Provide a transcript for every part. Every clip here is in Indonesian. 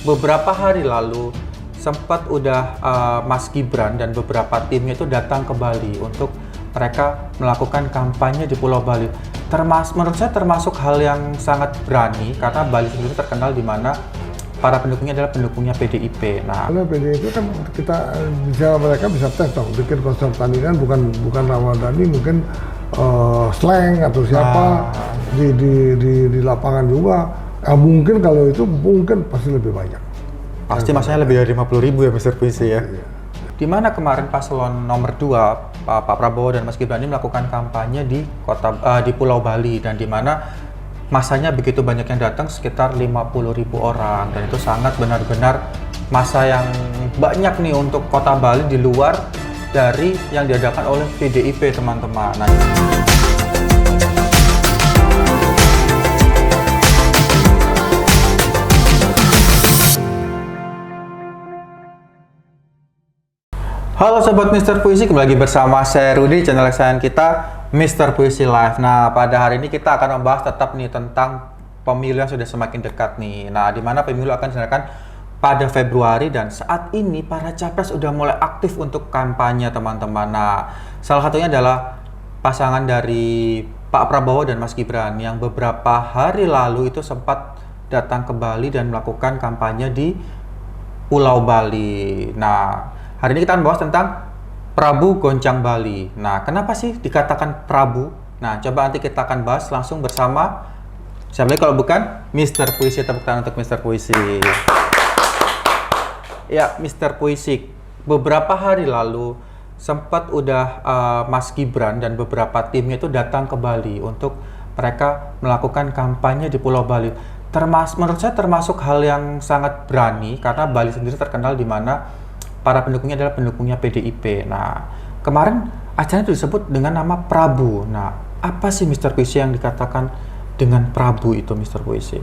beberapa hari lalu sempat udah Mas Gibran dan beberapa timnya itu datang ke Bali untuk mereka melakukan kampanye di Pulau Bali. Menurut saya termasuk hal yang sangat berani karena Bali sendiri terkenal di mana para pendukungnya adalah pendukungnya PDIP. Nah, karena PDIP kan mereka bisa tes dong, bikin konser tandingan bukan Ramadhani, mungkin slang atau siapa di lapangan juga. Mungkin kalau itu mungkin pasti lebih banyak. Pasti masanya lebih dari 50.000 ya Mr. Puisi ya. Iya. Di mana kemarin paslon nomor 2 Pak Prabowo dan Mas Gibran ini melakukan kampanye di Pulau Bali, dan di mana masanya begitu banyak yang datang, sekitar 50.000 orang, dan itu sangat benar-benar masa yang banyak nih untuk Kota Bali di luar dari yang diadakan oleh PDIP, teman-teman. Nah, halo Sobat Mr. Puisi, kembali lagi bersama saya Rudy di channel kesayangan kita Mr. Puisi Live. Nah, pada hari ini kita akan membahas tetap nih tentang pemilu yang sudah semakin dekat nih. Nah, di mana pemilu akan diselenggarakan pada Februari, dan saat ini para capres sudah mulai aktif untuk kampanye, teman-teman. Nah, salah satunya adalah pasangan dari Pak Prabowo dan Mas Gibran yang beberapa hari lalu itu sempat datang ke Bali dan melakukan kampanye di Pulau Bali. Nah, hari ini kita akan bahas tentang Prabu Goncang Bali. Nah, kenapa sih dikatakan Prabu? Nah, coba nanti kita akan bahas langsung bersama siapa lagi kalau bukan Mr. Puisi. Tepuk tangan untuk Mr. Puisi. Ya, Mr. Puisi, beberapa hari lalu sempat udah Mas Gibran dan beberapa timnya itu datang ke Bali untuk mereka melakukan kampanye di Pulau Bali. Menurut saya termasuk hal yang sangat berani karena Bali sendiri terkenal di mana para pendukungnya adalah pendukungnya PDIP. Nah, kemarin acara itu disebut dengan nama Prabu. Nah, apa sih Mr. Puisi yang dikatakan dengan Prabu itu, Mr. Puisi?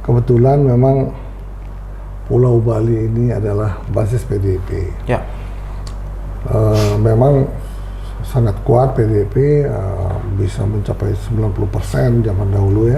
Kebetulan memang Pulau Bali ini adalah basis PDIP. Ya. Memang sangat kuat PDIP, bisa mencapai 90% zaman dahulu ya.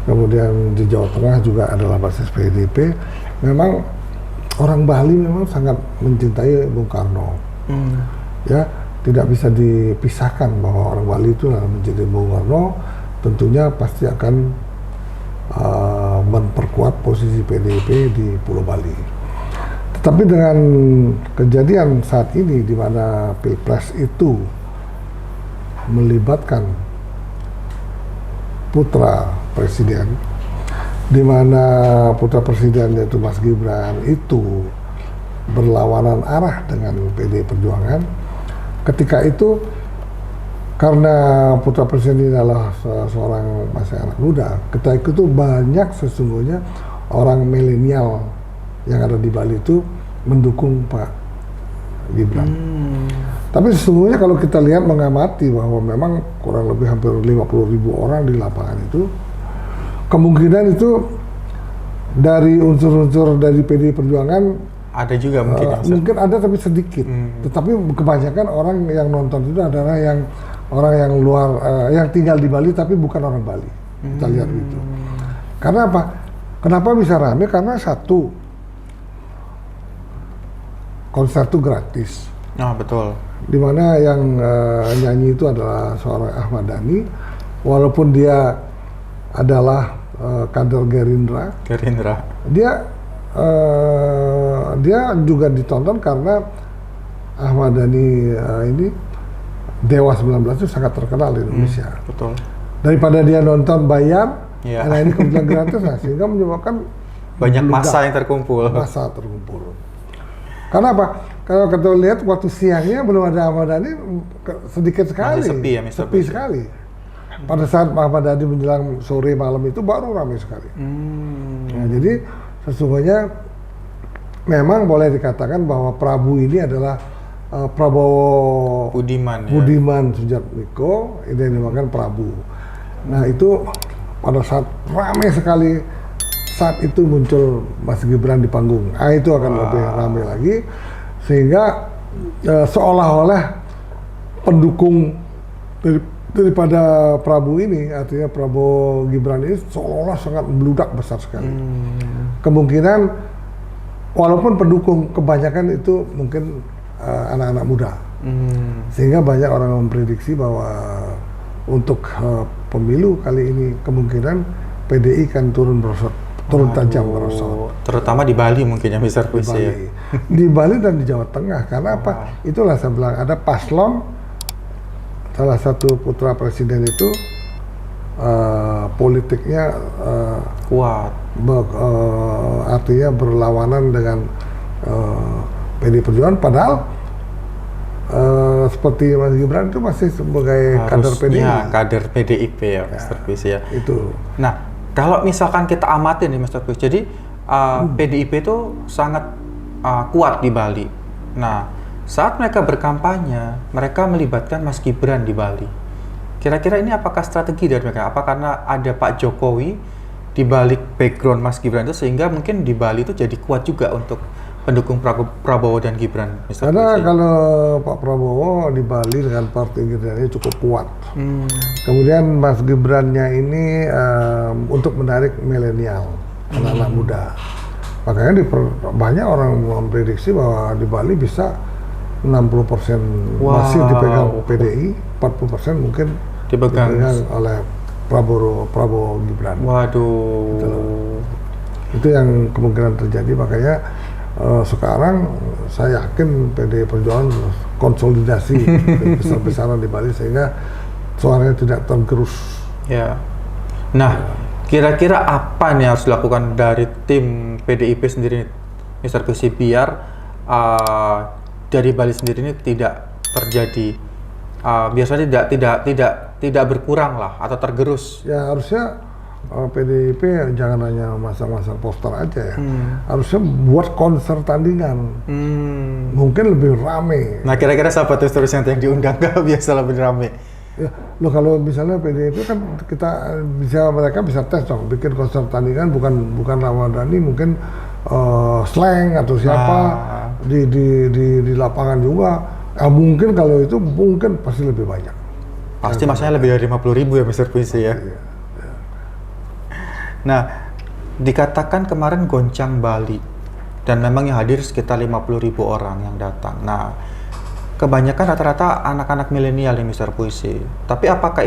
Kemudian di Jawa Tengah juga adalah basis PDIP. Memang orang Bali memang sangat mencintai Bung Karno. Ya, tidak bisa dipisahkan bahwa orang Bali itu mencintai Bung Karno, tentunya pasti akan memperkuat posisi PDIP di Pulau Bali. Tetapi dengan kejadian saat ini di mana Pilpres itu melibatkan putra presiden, di mana putra presiden yaitu Mas Gibran itu berlawanan arah dengan PDI Perjuangan. Ketika itu, karena putra presiden ini adalah seorang masih anak muda, ketika itu banyak sesungguhnya orang milenial yang ada di Bali itu mendukung Pak Gibran. Tapi sesungguhnya kalau kita lihat mengamati bahwa memang kurang lebih hampir 50.000 orang di lapangan itu, kemungkinan itu dari unsur-unsur dari PDI Perjuangan ada juga mungkin ada tapi sedikit. Tetapi kebanyakan orang yang nonton itu adalah orang yang luar yang tinggal di Bali tapi bukan orang Bali. Kita lihat itu. Karena apa? Kenapa bisa rame? Karena satu, konser itu gratis. Betul. Dimana yang nyanyi itu adalah seorang Ahmad Dhani, walaupun dia adalah kader Gerindra. Dia juga ditonton karena Ahmad Dhani ini Dewa 19 itu sangat terkenal di Indonesia. Betul. Daripada dia nonton bayar, karena ini kebetulan gratis, sehingga menyebabkan banyak massa yang terkumpul. Karena apa? Kalau kita lihat waktu siangnya belum ada Ahmad Dhani, sedikit sekali. Masih sepi ya, Mr. Sepi sekali. Pada saat Ahmad Dhani menjelang sore malam itu baru ramai sekali. Nah, jadi sesungguhnya memang boleh dikatakan bahwa Prabu ini adalah Prabowo Budiman Sujatmiko, ini yang dinamakan Prabu. Nah, itu pada saat ramai sekali, saat itu muncul Mas Gibran di panggung. Itu akan lebih ramai lagi, sehingga seolah-olah pendukung dari daripada Prabowo ini, artinya Prabowo Gibran ini seolah-olah sangat meludak besar sekali. Kemungkinan walaupun pendukung kebanyakan itu mungkin anak-anak muda, sehingga banyak orang memprediksi bahwa untuk pemilu kali ini kemungkinan PDI kan turun tajam merosot. Terutama di Bali mungkin ya Mr. Di Puisi ya. Bali. Di Bali dan di Jawa Tengah, karena apa? Itulah saya bilang ada paslon. Salah satu putra presiden itu politiknya Kuat. artinya berlawanan dengan PDI Perjuangan, padahal seperti Mas Gibran itu masih sebagai kader PDI. Kader PDIP ya, Mr. Puisi ya. Itu. Nah, kalau misalkan kita amatin nih Mr. Puisi, jadi PDIP itu sangat kuat di Bali. Nah, saat mereka berkampanye, mereka melibatkan Mas Gibran di Bali. Kira-kira ini apakah strategi dari mereka? Apa karena ada Pak Jokowi di balik background Mas Gibran itu sehingga mungkin di Bali itu jadi kuat juga untuk pendukung Prabowo dan Gibran, Mr. Karena Puisi? kalau Pak Prabowo di Bali dengan partai Gerindra cukup kuat. Kemudian Mas Gibrannya ini untuk menarik milenial, anak-anak muda. Makanya banyak orang memprediksi bahwa di Bali bisa 60% masih dipegang PDI, 40% mungkin Dipegang oleh Prabowo Gibran. Waduh. Itu yang kemungkinan terjadi, makanya sekarang saya yakin PDI Perjuangan konsolidasi besar-besaran di Bali sehingga suaranya tidak tergerus. Ya. Nah, kira-kira apa nih harus dilakukan dari tim PDIP sendiri, Mr. Puisi, biar dari Bali sendiri ini tidak terjadi, biasanya tidak berkurang lah atau tergerus? Ya harusnya PDIP jangan hanya masang-masang poster aja ya, harusnya buat konser tandingan, mungkin lebih rame. Nah, kira-kira siapa terus yang diundang nggak biasa lebih rame? Ya, loh kalau misalnya PDIP kan mereka bisa tes dong, bikin konser tandingan bukan Ramadhani, mungkin Slang atau siapa di lapangan juga. Mungkin kalau itu mungkin pasti lebih banyak. Pasti masanya lebih dari 50.000 ya Mr. Puisi ya. Iya. Nah, dikatakan kemarin goncang Bali dan memang yang hadir sekitar 50.000 orang yang datang. Nah, kebanyakan rata-rata anak-anak milenial nih Mr. Puisi. Tapi apakah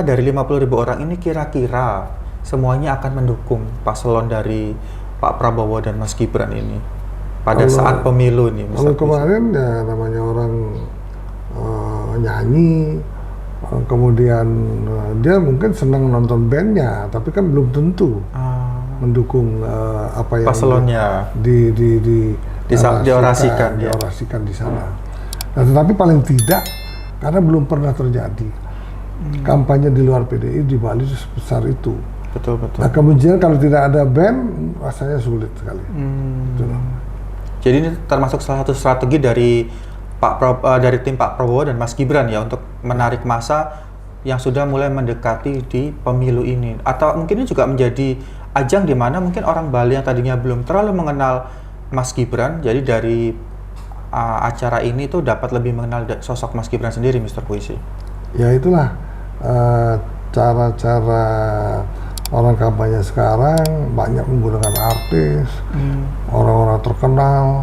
dari 50.000 orang ini kira-kira semuanya akan mendukung paslon dari Pak Prabowo dan Mas Gibran ini pada saat pemilu nih, Mr. Kalau kemarin ya namanya orang nyanyi, kemudian dia mungkin senang nonton bandnya, tapi kan belum tentu mendukung apa yang paslonnya diorasikan di sana. Nah, tetapi paling tidak karena belum pernah terjadi kampanye di luar PDI di Bali sebesar itu. Betul. Nah, kemudian kalau tidak ada band, rasanya sulit sekali. Jadi ini termasuk salah satu strategi dari dari tim Pak Prabowo dan Mas Gibran ya untuk menarik massa yang sudah mulai mendekati di pemilu ini. Atau mungkin ini juga menjadi ajang di mana mungkin orang Bali yang tadinya belum terlalu mengenal Mas Gibran, jadi dari acara ini tuh dapat lebih mengenal sosok Mas Gibran sendiri, Mr. Puisi. Ya itulah cara-cara orang kampanye sekarang, banyak menggunakan artis, orang-orang terkenal,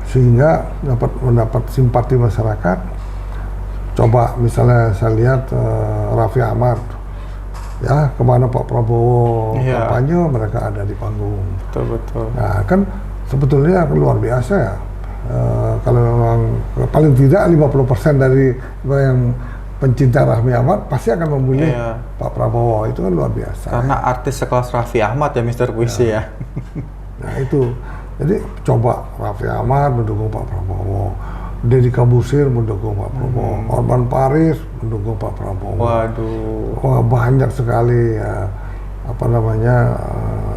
sehingga mendapat simpati masyarakat. Coba misalnya saya lihat Raffi Ahmad, ya kemana Pak Prabowo kampanye, mereka ada di panggung. Betul. Nah kan sebetulnya luar biasa ya. Kalau memang paling tidak 50% dari yang pencinta Raffi Ahmad pasti akan memilih Pak Prabowo, itu kan luar biasa. Karena artis sekelas Raffi Ahmad ya Mr. Puisi ya. Nah itu, jadi coba Raffi Ahmad mendukung Pak Prabowo, Deddy Kabusir mendukung Pak Prabowo, Hotman Paris mendukung Pak Prabowo. Waduh. Wah banyak sekali ya,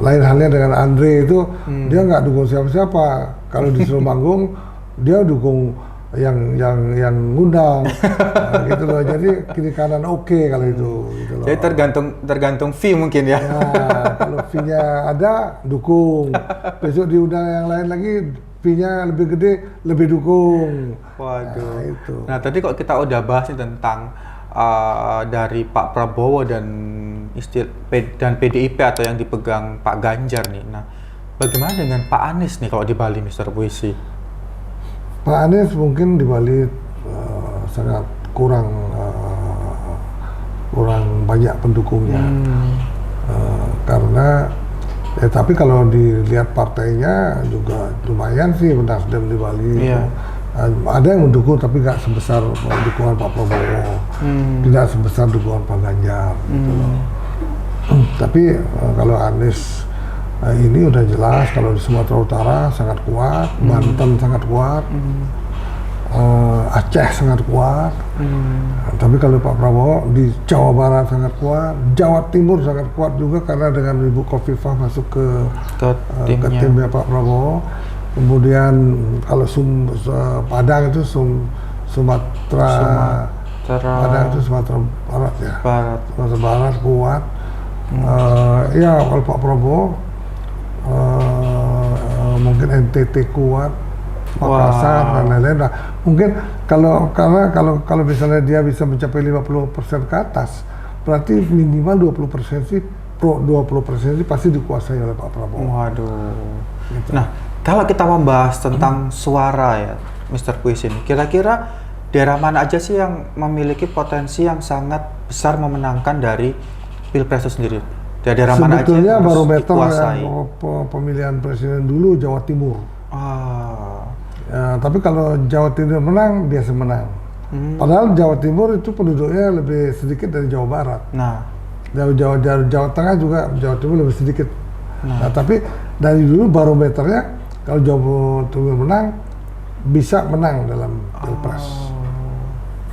lain halnya dengan Andre itu, dia nggak dukung siapa-siapa. Kalau disuruh manggung, dia dukung yang ngundang, gitu loh. Jadi kiri kanan oke kalau itu, gitu loh. Jadi tergantung fee mungkin ya. Ya, kalau fee-nya ada dukung, besok diundang yang lain lagi fee-nya lebih gede, lebih dukung. Waduh. Nah, itu. Nah, tadi kok kita udah bahas nih tentang dari Pak Prabowo dan dan PDIP atau yang dipegang Pak Ganjar nih. Nah, bagaimana dengan Pak Anies nih kalau di Bali, Mr. Puisi? Pak Anies mungkin di Bali sangat kurang banyak pendukungnya. Karena tapi kalau dilihat partainya juga lumayan sih Nasdem di Bali. Iya. Ada yang mendukung tapi nggak sebesar dukungan Pak Prabowo, tidak sebesar dukungan Pak Ganjar. Gitu loh. Tapi kalau Anies ini udah jelas, kalau di Sumatera Utara sangat kuat, Banten sangat kuat, Aceh sangat kuat. Tapi kalau Pak Prabowo di Jawa Barat sangat kuat, Jawa Timur sangat kuat juga karena dengan Ibu Khofifah masuk ke timnya Pak Prabowo. Kemudian kalau Padang itu Sumatera Padang itu Sumatera Barat ya. Sumatera Barat kuat. Ya kalau Pak Prabowo mungkin NTT kuat, Makassar dan lain-lain. Nah, mungkin kalau misalnya dia bisa mencapai 50% ke atas, berarti minimal 20% sih 20% sih pasti dikuasai oleh Pak Prabowo. Waduh. Gitu. Nah, kalau kita membahas tentang suara ya, Mr. Puisi, kira-kira daerah mana aja sih yang memiliki potensi yang sangat besar memenangkan dari Pilpres itu sendiri? Daerah mana aja sebetulnya yang barometer dikuasai? Pemilihan presiden dulu Jawa Timur. Ya, tapi kalau Jawa Timur menang, biasa menang. Padahal Jawa Timur itu penduduknya lebih sedikit dari Jawa Barat. Nah, Jawa Tengah juga Jawa Timur lebih sedikit. Nah, tapi dari dulu barometernya kalau Jawa Timur menang, bisa menang dalam Pilpres.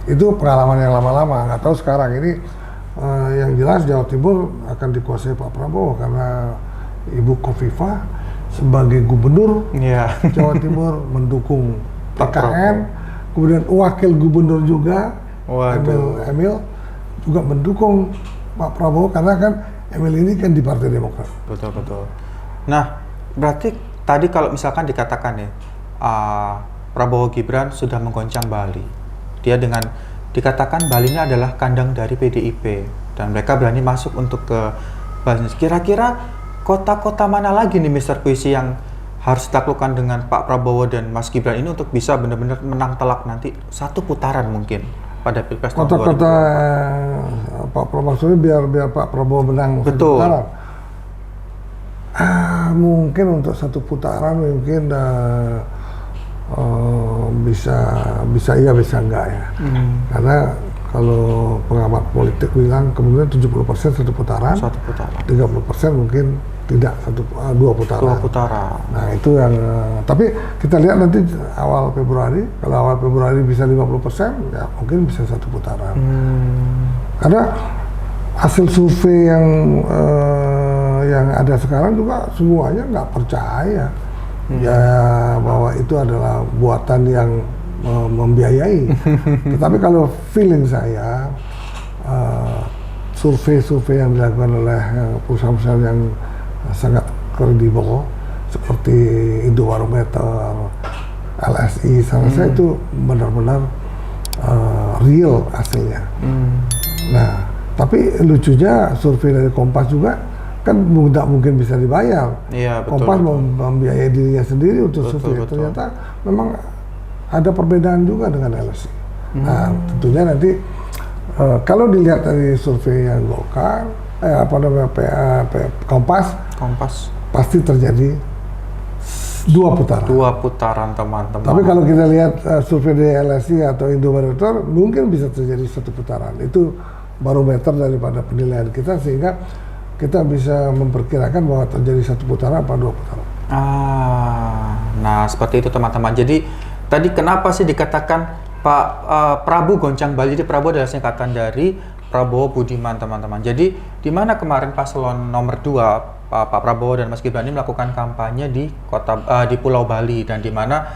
Itu pengalaman yang lama-lama. Nggak tahu sekarang ini. Yang jelas Jawa Timur akan dikuasai Pak Prabowo karena Ibu Khofifah sebagai gubernur Jawa Timur mendukung PKN, kemudian wakil gubernur juga Emil juga mendukung Pak Prabowo karena kan Emil ini kan di Partai Demokrat. Betul. Nah, berarti tadi kalau misalkan dikatakan ya Prabowo Gibran sudah menggoncang Bali, dia dengan dikatakan Bali ini adalah kandang dari PDIP dan mereka berani masuk untuk ke Bali. Kira-kira kota-kota mana lagi nih Mr. Puisi yang harus ditaklukkan dengan Pak Prabowo dan Mas Gibran ini untuk bisa benar-benar menang telak nanti satu putaran mungkin pada Pilpres tahun 2024? Kota-kota Pak Prabowo maksudnya biar Pak Prabowo menang satu putaran. Mungkin untuk satu putaran mungkin bisa iya bisa enggak ya. Karena kalau pengamat politik bilang kemungkinan 70% satu putaran, 30% mungkin tidak dua putaran. Nah itu yang tapi kita lihat nanti awal Februari, kalau awal Februari bisa 50%, ya mungkin bisa satu putaran. Karena hasil survei yang ada sekarang juga semuanya nggak percaya. Ya bahwa itu adalah buatan yang membiayai. Tetapi kalau feeling saya survei-survei yang dilakukan oleh perusahaan-perusahaan yang sangat kredibel seperti Indobarometer, LSI, saya itu benar-benar real hasilnya. Nah, tapi lucunya survei dari Kompas juga kan tidak mungkin bisa dibayar. Iya, betul. Kompas membiayai dirinya sendiri untuk survei. Ternyata memang ada perbedaan juga dengan LSI. Nah, tentunya nanti kalau dilihat dari survei yang lokal, Kompas pasti terjadi dua putaran. Teman-teman. Tapi kalau kita lihat survei dari LSI atau Indobarometer, mungkin bisa terjadi satu putaran. Itu barometer daripada penilaian kita sehingga kita bisa memperkirakan bahwa terjadi satu putaran atau dua putaran. Nah seperti itu teman-teman. Jadi tadi kenapa sih dikatakan Pak Prabu goncang Bali? Jadi Prabu adalah singkatan dari Prabowo Budiman teman-teman. Jadi di mana kemarin paslon nomor 2 Pak Prabowo dan Mas Gibran ini melakukan kampanye di Pulau Bali dan di mana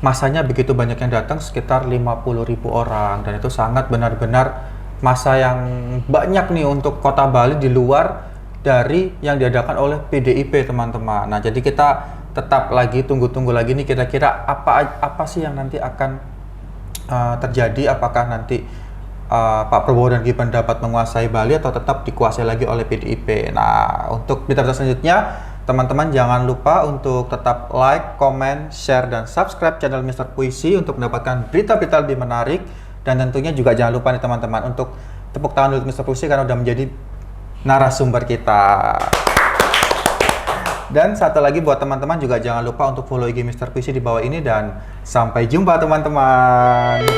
masanya begitu banyak yang datang sekitar 50.000 orang dan itu sangat benar-benar masa yang banyak nih untuk kota Bali di luar dari yang diadakan oleh PDIP teman-teman. Nah jadi kita tetap lagi tunggu-tunggu lagi nih kira-kira apa sih yang nanti akan terjadi, apakah nanti Pak Prabowo dan Gibran dapat menguasai Bali atau tetap dikuasai lagi oleh PDIP. Nah, untuk berita selanjutnya, teman-teman jangan lupa untuk tetap like, comment, share, dan subscribe channel Mr. Puisi untuk mendapatkan berita-berita lebih menarik. Dan tentunya juga jangan lupa nih teman-teman untuk tepuk tangan dulu Mr. Puisi karena udah menjadi narasumber kita. Dan satu lagi buat teman-teman juga jangan lupa untuk follow IG Mr. Puisi di bawah ini dan sampai jumpa teman-teman.